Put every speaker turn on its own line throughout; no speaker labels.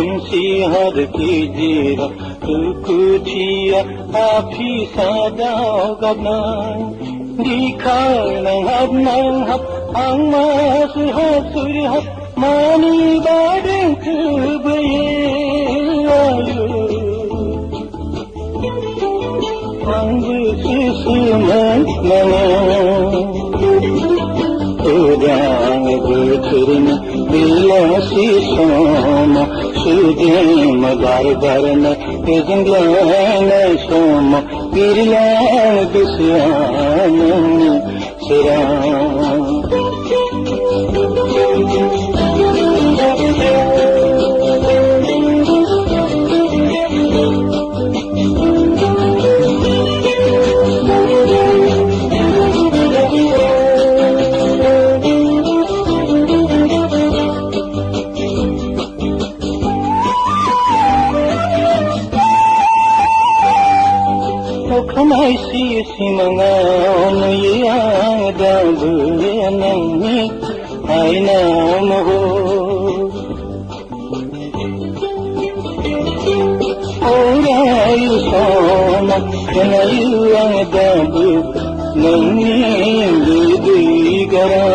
खोमसी हर कीजिएगा कुचिया आफी सादाव गबना दिखाना हब आंगमा सुर हब मानी बादं कुबये आयो आंगु सुसुमन उदांग बुथुरन बिलासी सोमा सुदेम बारन जंगलान सोमा बिरलान दुस्यान सिरा Kamaisi simangan yang dabuyanani aina moho Orai sona kenayu yang dabu nani digara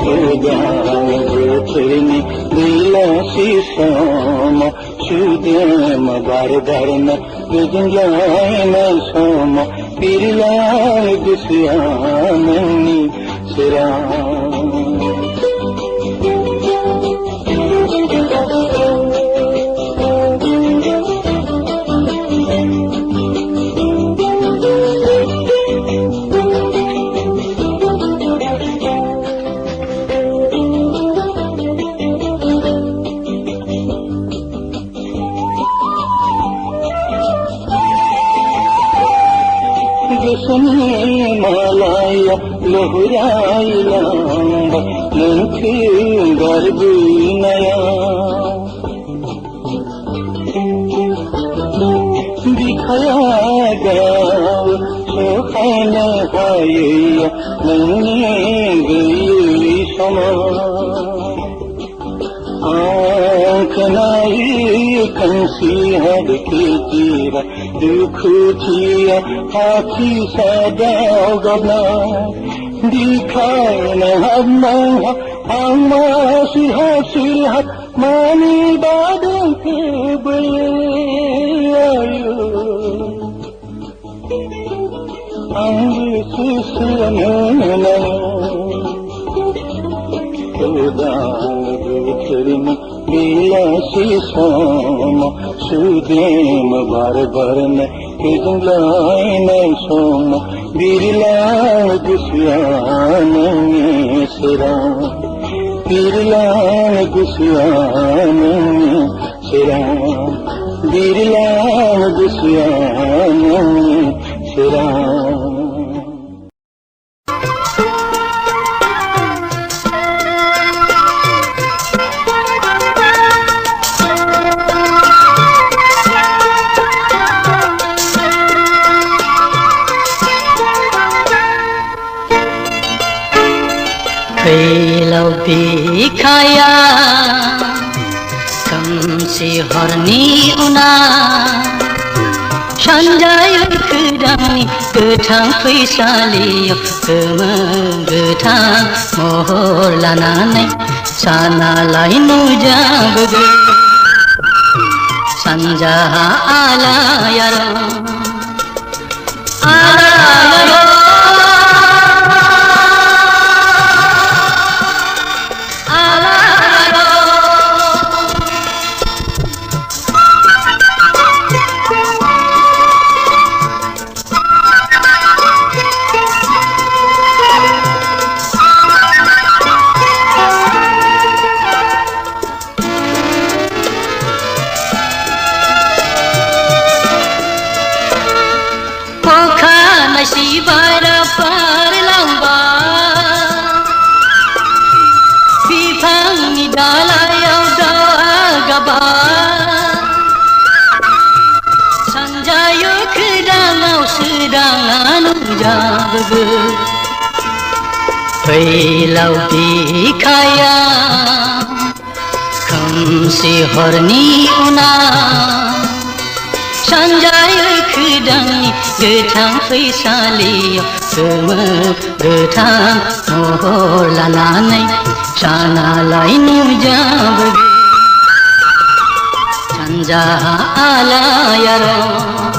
Udang bertini bilasi sama Sudem barbarna Gajanglain soma Pirlan dusyanani siram Malaya lohurai lamba nanti garbinaya dikhaya gav sokhana haiya nani gayi sama आँखनाई Kansi हद के जीरा दुखुचिया आखी सदाव गबना दिखाना हम्मा आमा सुरहत मानी बादल के आयो अंग सुसुमना बिलासी सोमा सुदेम बारन जंगलाइन सोमा बिरला दुस्यान सिरा बिरला दुस्यान सिरा बिरला दुस्यान सिरा
Kailau dikaya kamsi horni una sanjaya kedani ketang faisali ketang mohor lanane sana lain mujab sanja ala yaro Sibara parlamba Bipang dalayau dagaba Sanjayo kedangau sedang anu jaga Pailau dikaya खोमसि हरनि उनाव सानजायो खोदांनि गोथां फैसालियाव गोमो गोथां महर लानानै सानालाय नुजाबोगोन सानजाहा आलायारन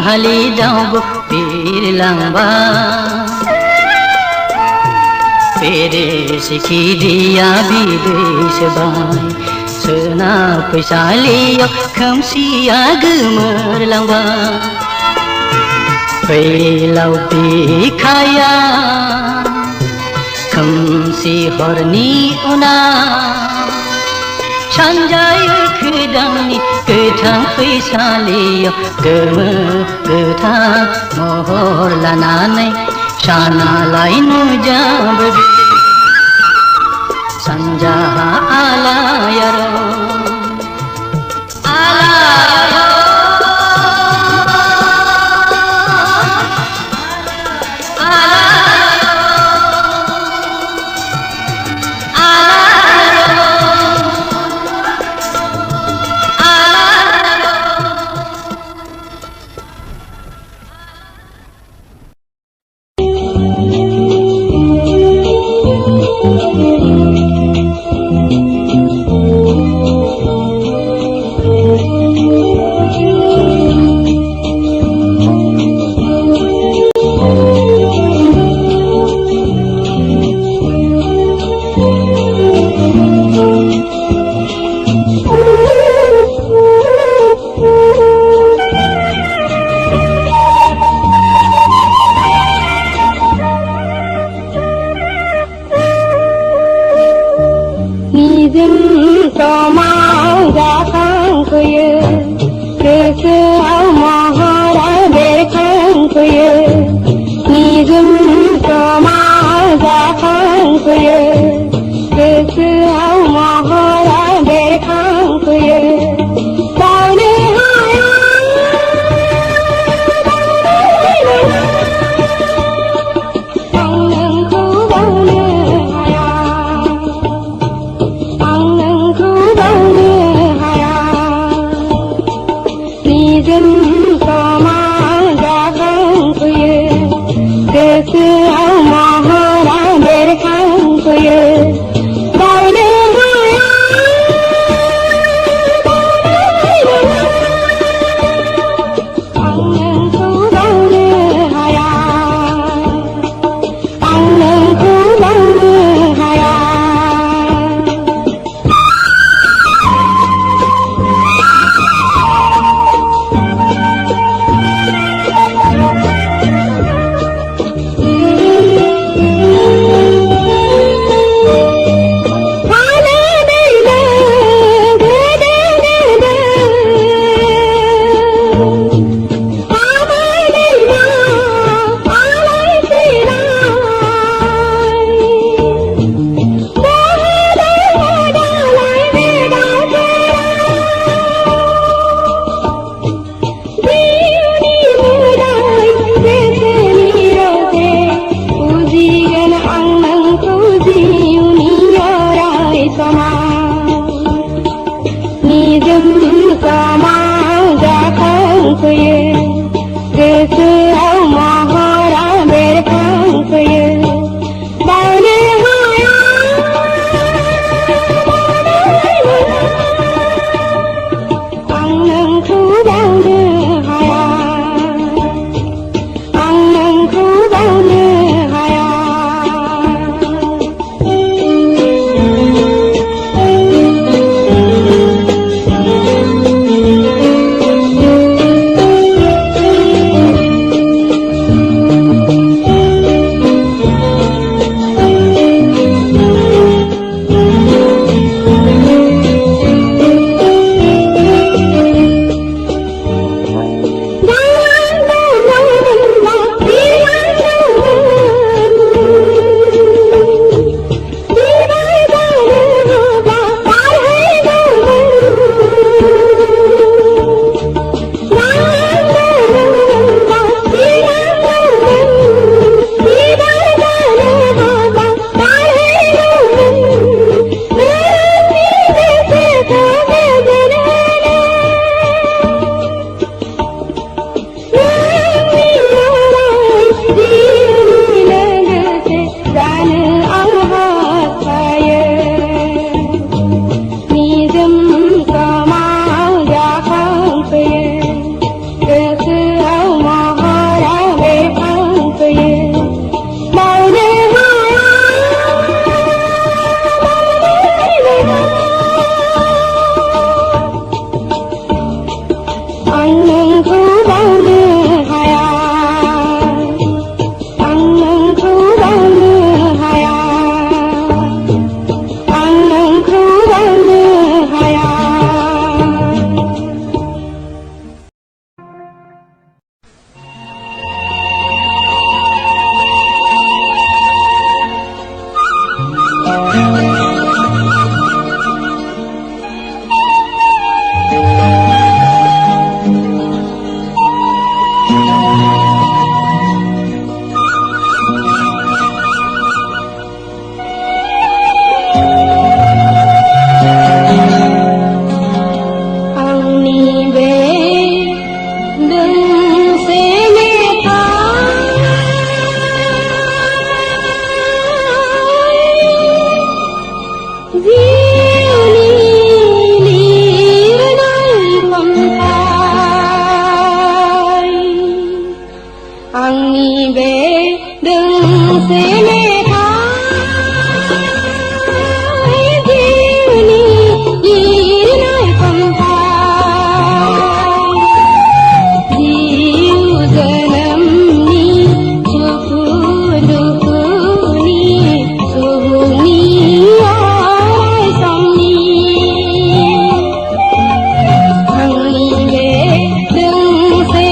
hali dawo birlangba pere sikidia bidesh bai sena paisaliya khamsiya gemerlangba peilau dikhaya khamsi horni una सानजायो खोदांनि गोथां फैसालियाव गोमो गोथां महर लानानै सानालाय नुजाबोगोन सानजाहा आलायारन
आंनि बे दोंसे मेथाइ जिउनि लिरनाय खन्थाइ जिउ जोनोमनि सुखु दुखुनि सुबुंनि अराय समनि आंनि बे दोंसे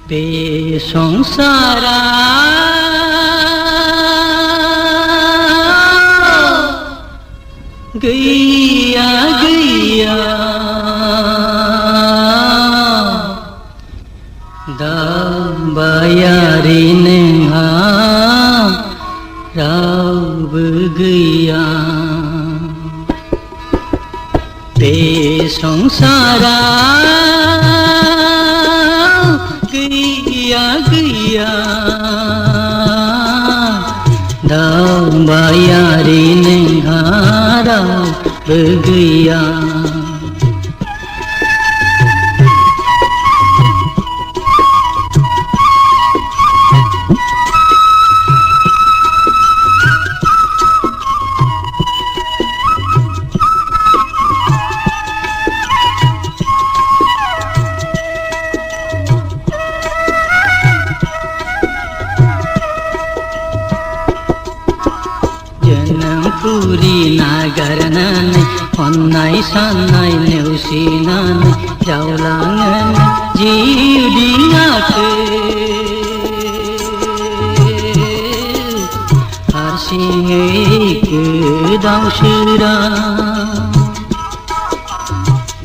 बे संसारा गैया गैया दाबायारि नोंहा रावबो गैया बे संसारा गैया गैया दाबायारि नोंहा रावबो गैया पुरी नागारनानै अन्नाय सान्नाय नेवसिनानै जावलाङो जिउ दिङाखौ हारसिङै गोदाव सोराव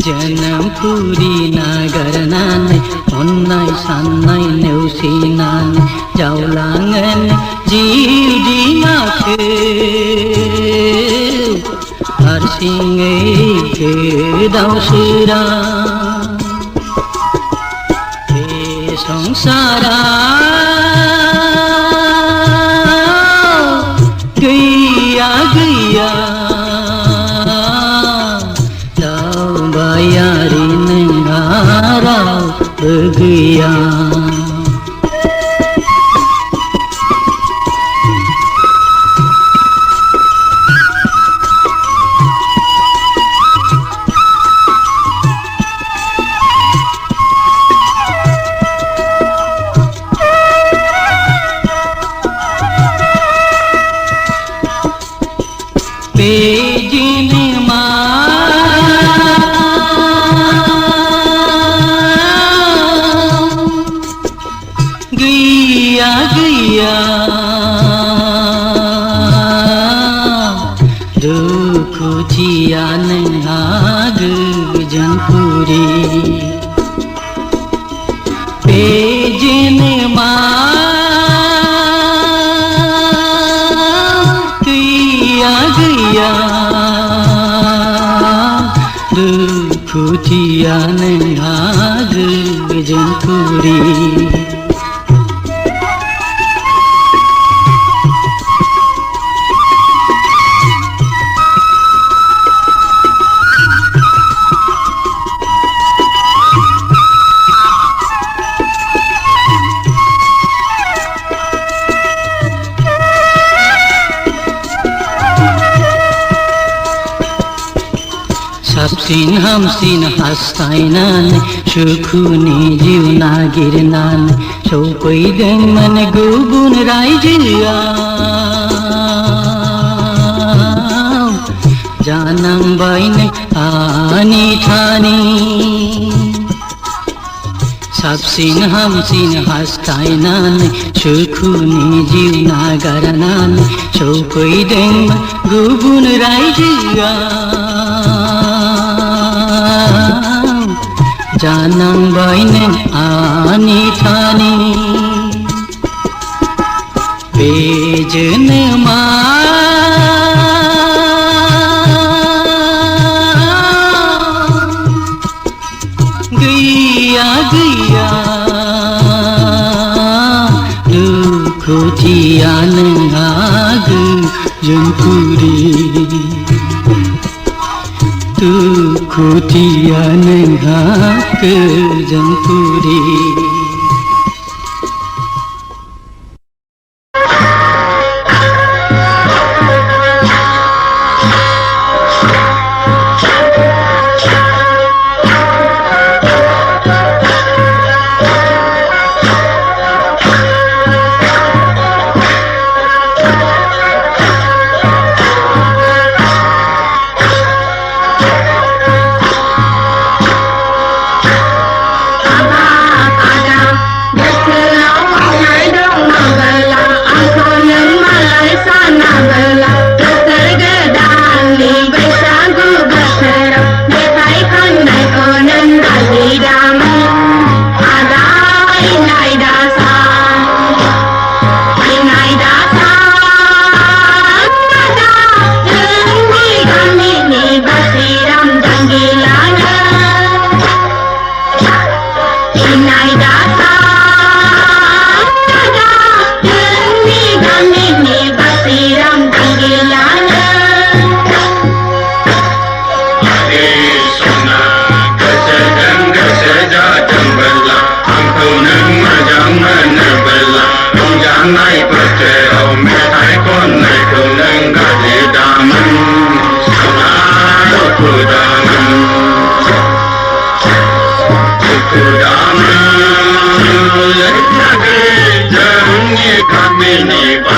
जोनोमफुरि नागारनानै अन्नाय सान्नाय नेवसिनानै जावलाङो जिउ दिङाखौ हारसिङै गोदाव सोराव बे संसाराव गैया गैया दावबायारि नोंहा रावबो गैया गैया गैया दुखुथिया नोंहा गोजोनपुरि बे जेनेमा गैया गैया दुखुथिया नोंहा गोजोनपुरि साबसिन हामसिन हास्थायनानै सुखुनि जिउ नागिरनानै सौफैदोंमोन गुबुन रायजोआव जानांबाय नों आनि थानि साबसिन हामसिन हास्थायनानै सुखुनि जिउ नागारनानै सौफैदोंमोन गुबुन रायजोआव जानांबाय नों आनि थानि बे जोनोमा गैया गैया दुखुथिया नोंहा गोजोनपुरि दुखुथिया नोंहा गोजोनपुरि
Kami ni